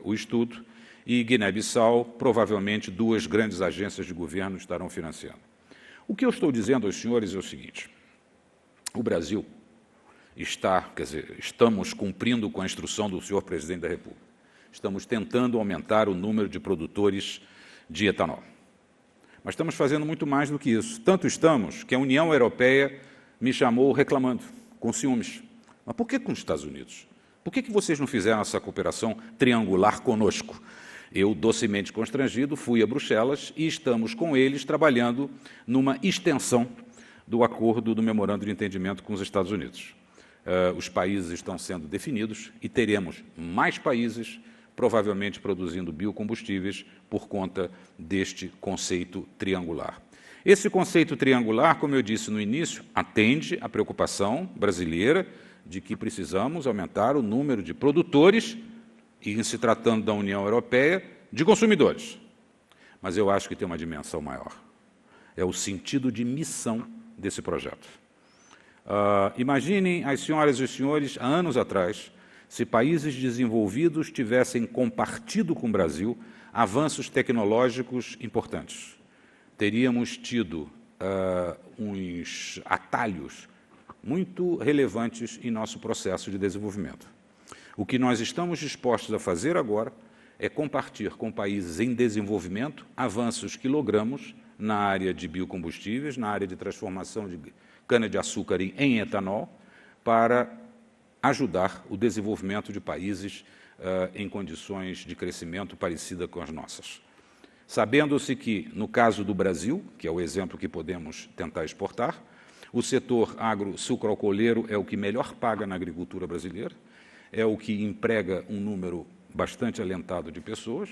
o estudo, e Guiné-Bissau, provavelmente, 2 grandes agências de governo estarão financiando. O que eu estou dizendo aos senhores é o seguinte: o Brasil estamos cumprindo com a instrução do senhor presidente da República. Estamos tentando aumentar o número de produtores de etanol. Mas estamos fazendo muito mais do que isso. Tanto estamos que a União Europeia me chamou reclamando, com ciúmes. Mas por que com os Estados Unidos? Por que vocês não fizeram essa cooperação triangular conosco? Eu, docemente constrangido, fui a Bruxelas e estamos com eles trabalhando numa extensão do acordo do memorando de entendimento com os Estados Unidos. Os países estão sendo definidos e teremos mais países provavelmente produzindo biocombustíveis por conta deste conceito triangular. Esse conceito triangular, como eu disse no início, atende à preocupação brasileira de que precisamos aumentar o número de produtores e, em se tratando da União Europeia, de consumidores. Mas eu acho que tem uma dimensão maior. É o sentido de missão desse projeto. Imaginem as senhoras e os senhores, há anos atrás, se países desenvolvidos tivessem compartido com o Brasil avanços tecnológicos importantes. Teríamos tido uns atalhos muito relevantes em nosso processo de desenvolvimento. O que nós estamos dispostos a fazer agora é compartilhar com países em desenvolvimento avanços que logramos na área de biocombustíveis, na área de transformação de cana-de-açúcar em etanol, para ajudar o desenvolvimento de países em condições de crescimento parecida com as nossas. Sabendo-se que, no caso do Brasil, que é o exemplo que podemos tentar exportar, o setor agro-sucroalcooleiro é o que melhor paga na agricultura brasileira, é o que emprega um número bastante alentado de pessoas,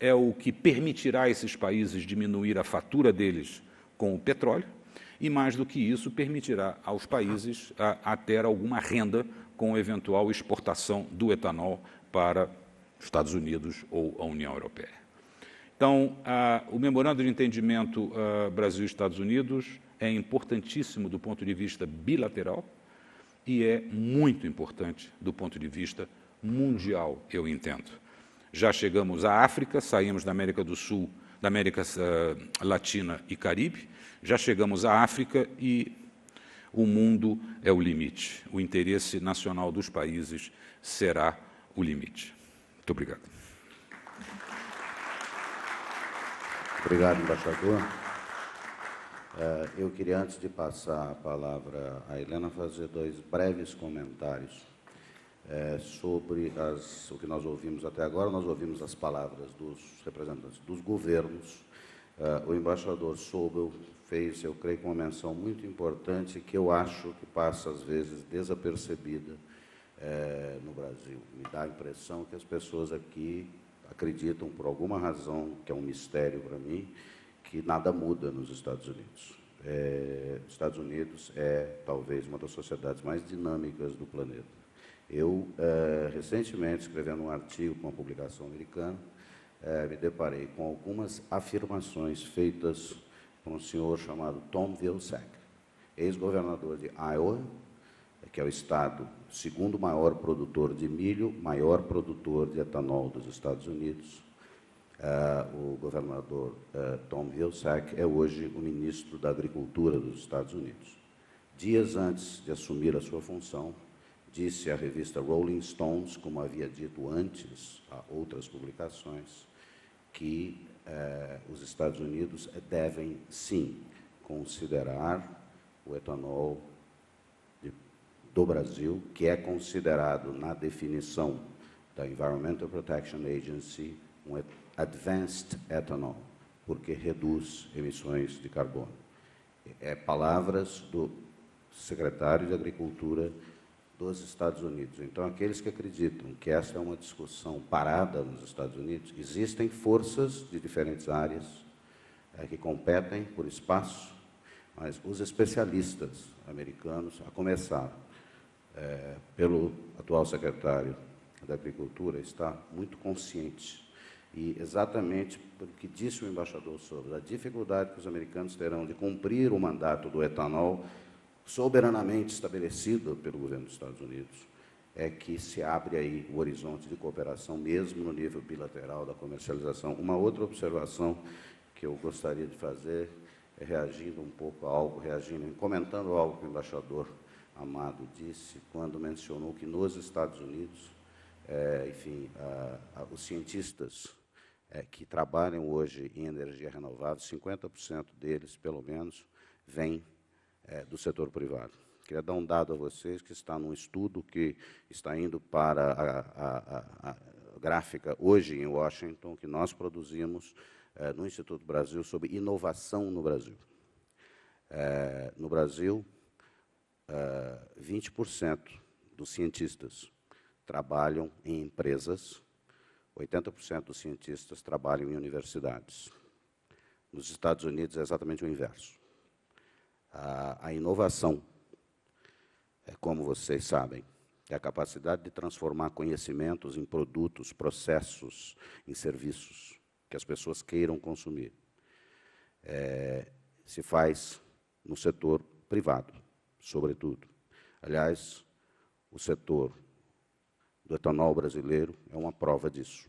é o que permitirá a esses países diminuir a fatura deles com o petróleo, e, mais do que isso, permitirá aos países a ter alguma renda com a eventual exportação do etanol para os Estados Unidos ou a União Europeia. Então, o memorando de entendimento Brasil-Estados Unidos é importantíssimo do ponto de vista bilateral e é muito importante do ponto de vista mundial, eu entendo. Já chegamos à África, saímos da América do Sul, da América Latina e Caribe, já chegamos à África e o mundo é o limite. O interesse nacional dos países será o limite. Muito obrigado. Obrigado, embaixador. Eu queria, antes de passar a palavra à Helena, fazer 2 breves comentários sobre o que nós ouvimos até agora. Nós ouvimos as palavras dos representantes dos governos. O embaixador Sobel fez, eu creio, uma menção muito importante que eu acho que passa, às vezes, desapercebida no Brasil. Me dá a impressão que as pessoas aqui acreditam, por alguma razão, que é um mistério para mim, que nada muda nos Estados Unidos. Os Estados Unidos é, talvez, uma das sociedades mais dinâmicas do planeta. Eu, recentemente, escrevendo um artigo para uma publicação americana, me deparei com algumas afirmações feitas por um senhor chamado Tom Vilsack, ex-governador de Iowa, que é o estado segundo maior produtor de milho, maior produtor de etanol dos Estados Unidos. O governador Tom Vilsack é hoje o ministro da Agricultura dos Estados Unidos. Dias antes de assumir a sua função, disse à revista Rolling Stones, como havia dito antes a outras publicações, que os Estados Unidos devem, sim, considerar o etanol do Brasil, que é considerado, na definição da Environmental Protection Agency, um advanced ethanol, porque reduz emissões de carbono. Palavras do secretário de Agricultura dos Estados Unidos. Então, aqueles que acreditam que essa é uma discussão parada nos Estados Unidos, existem forças de diferentes áreas que competem por espaço, mas os especialistas americanos, a começar pelo atual secretário da Agricultura, está muito consciente. E exatamente pelo que disse o embaixador sobre a dificuldade que os americanos terão de cumprir o mandato do etanol soberanamente estabelecido pelo governo dos Estados Unidos, é que se abre aí o horizonte de cooperação, mesmo no nível bilateral da comercialização. Uma outra observação que eu gostaria de fazer é reagindo um pouco a algo, comentando algo que o embaixador Amado disse, quando mencionou que nos Estados Unidos, enfim, os cientistas que trabalham hoje em energia renovável, 50% deles, pelo menos, vêm do setor privado. Queria dar um dado a vocês que está num estudo que está indo para a gráfica hoje em Washington, que nós produzimos no Instituto Brasil sobre inovação no Brasil. No Brasil, 20% dos cientistas trabalham em empresas, 80% dos cientistas trabalham em universidades. Nos Estados Unidos é exatamente o inverso. A inovação, como vocês sabem, é a capacidade de transformar conhecimentos em produtos, processos, em serviços que as pessoas queiram consumir. Se faz no setor privado, sobretudo. Aliás, o setor do etanol brasileiro é uma prova disso.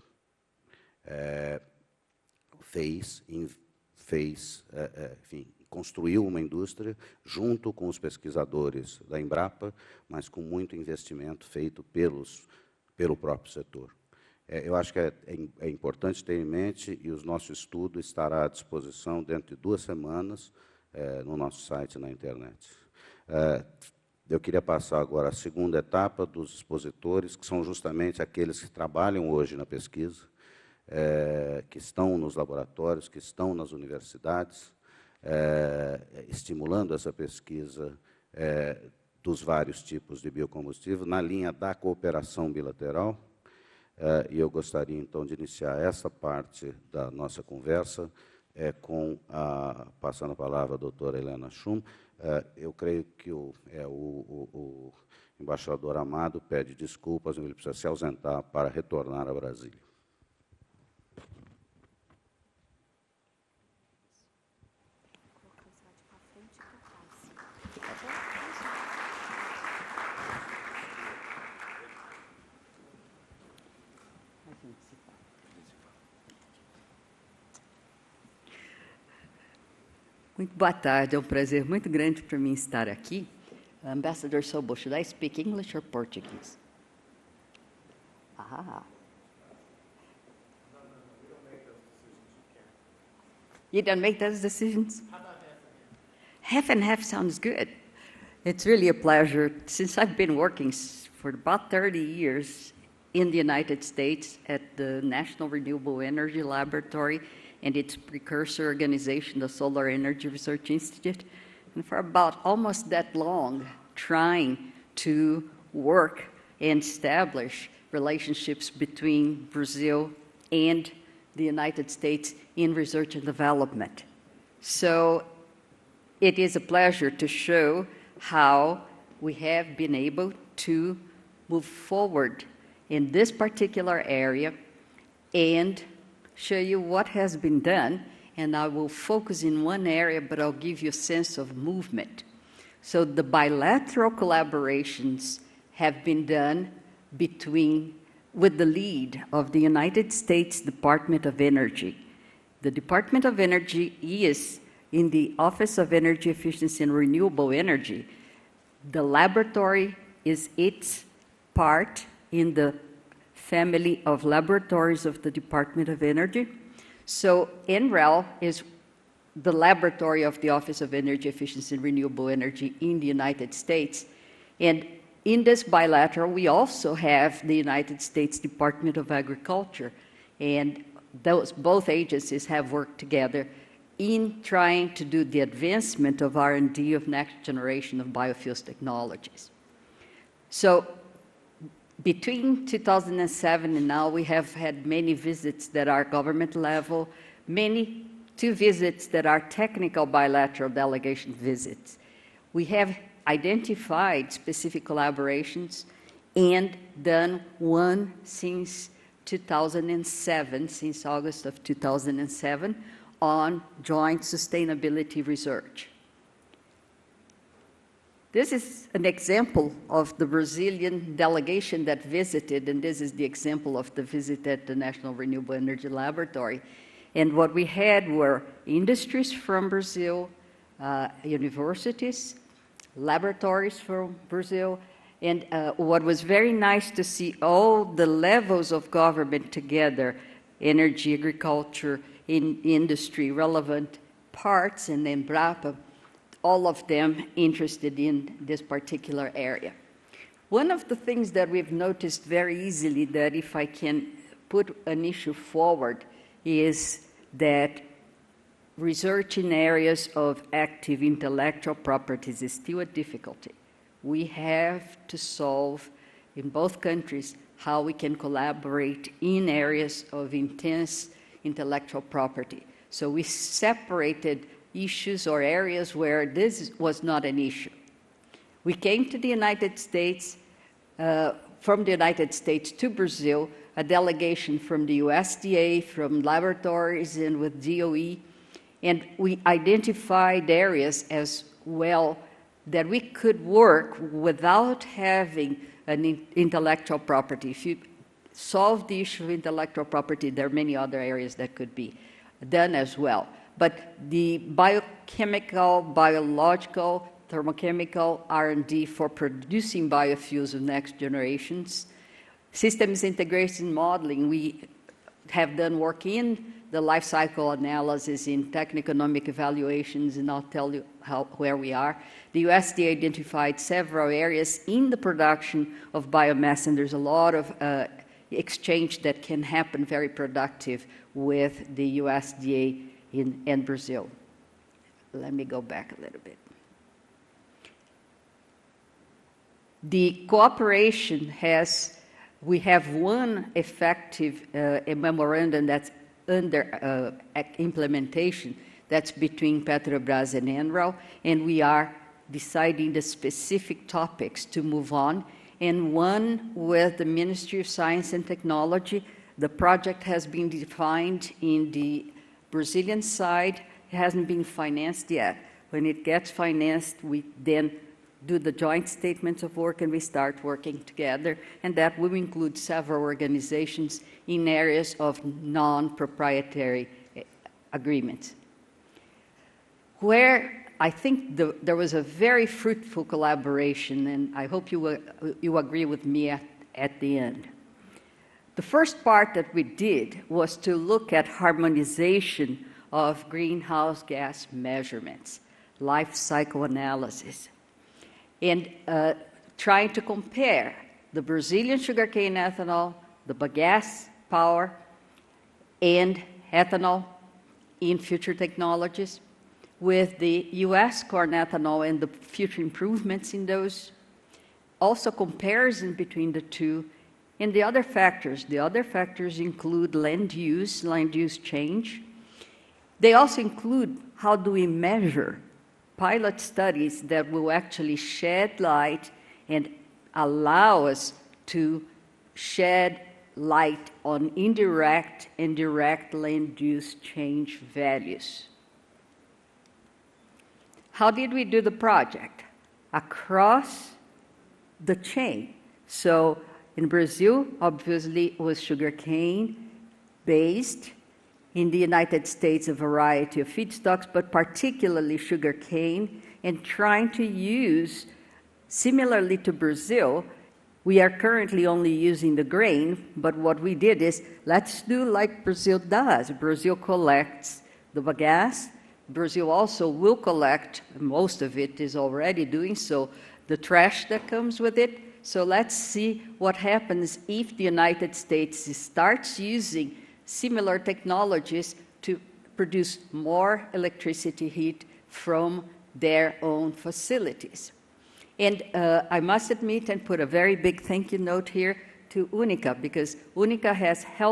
Enfim, construiu uma indústria junto com os pesquisadores da Embrapa, mas com muito investimento feito pelo próprio setor. Eu acho que é importante ter em mente, e o nosso estudo estará à disposição dentro de 2 semanas no nosso site na internet. Eu queria passar agora à segunda etapa dos expositores, que são justamente aqueles que trabalham hoje na pesquisa, que estão nos laboratórios, que estão nas universidades, estimulando essa pesquisa dos vários tipos de biocombustível, na linha da cooperação bilateral. E eu gostaria, então, de iniciar essa parte da nossa conversa passando a palavra à doutora Helena Schum. Eu creio que o embaixador Amado pede desculpas, ele precisa se ausentar para retornar a Brasília. Muito boa tarde, é um prazer muito grande para mim estar aqui. Ambassador Sobol, should I speak English or Portuguese? You don't make those decisions? Half and half sounds good. It's really a pleasure. Since I've been working for about 30 years in the United States at the National Renewable Energy Laboratory and its precursor organization, the Solar Energy Research Institute, and for about almost that long, trying to work and establish relationships between Brazil and the United States in research and development. So it is a pleasure to show how we have been able to move forward in this particular area and show you what has been done, and I will focus in one area, but I'll give you a sense of movement. So the bilateral collaborations have been done with the lead of the United States Department of Energy. The Department of Energy is in the Office of Energy Efficiency and Renewable Energy. The laboratory is its part in the family of laboratories of the Department of Energy. So NREL is the laboratory of the Office of Energy Efficiency and Renewable Energy in the United States. And in this bilateral, we also have the United States Department of Agriculture. And both agencies have worked together in trying to do the advancement of R&D of next generation of biofuels technologies. So between 2007 and now, we have had many visits that are government level, 2 visits that are technical bilateral delegation visits. We have identified specific collaborations and done one since 2007, since August of 2007, on joint sustainability research. This is an example of the Brazilian delegation that visited, and this is the example of the visit at the National Renewable Energy Laboratory. And what we had were industries from Brazil, universities, laboratories from Brazil, and what was very nice to see all the levels of government together, energy, agriculture, industry, relevant parts, and Embrapa, all of them interested in this particular area. One of the things that we've noticed very easily, that if I can put an issue forward, is that research in areas of active intellectual properties is still a difficulty. We have to solve in both countries how we can collaborate in areas of intense intellectual property. So we separated issues or areas where this was not an issue. We came to the United States, from the United States to Brazil, a delegation from the USDA, from laboratories and with DOE, and we identified areas as well that we could work without having an intellectual property. If you solve the issue of intellectual property, there are many other areas that could be done as well. But the biochemical, biological, thermochemical R&D for producing biofuels of next generations, systems integration modeling, we have done work in the life cycle analysis, in techno-economic evaluations, and I'll tell you where we are. The USDA identified several areas in the production of biomass, and there's a lot of exchange that can happen very productive with the USDA in Brazil. Let me go back a little bit. The cooperation we have one effective memorandum that's under implementation, that's between Petrobras and Enel, and we are deciding the specific topics to move on. And one with the Ministry of Science and Technology, the project has been defined in the Brazilian side. It hasn't been financed yet. When it gets financed, we then do the joint statements of work and we start working together, and that will include several organizations in areas of non-proprietary agreements. Where I think there was a very fruitful collaboration, and I hope you agree with me at the end. The first part that we did was to look at harmonization of greenhouse gas measurements, life cycle analysis, and trying to compare the Brazilian sugarcane ethanol, the bagasse power, and ethanol in future technologies with the U.S. corn ethanol and the future improvements in those. Also comparison between the two. And the other factors include land use change. They also include how do we measure pilot studies that will actually shed light and allow us to shed light on indirect and direct land use change values. How did we do the project? Across the chain. So in Brazil, obviously, it was sugarcane based. In the United States, a variety of feedstocks, but particularly sugarcane, and trying to use, similarly to Brazil, we are currently only using the grain, but what we did is, let's do like Brazil does. Brazil collects the bagasse. Brazil also will collect, most of it is already doing so, the trash that comes with it. So let's see what happens if the United States starts using similar technologies to produce more electricity heat from their own facilities. And I must admit and put a very big thank you note here to UNICA, because UNICA has helped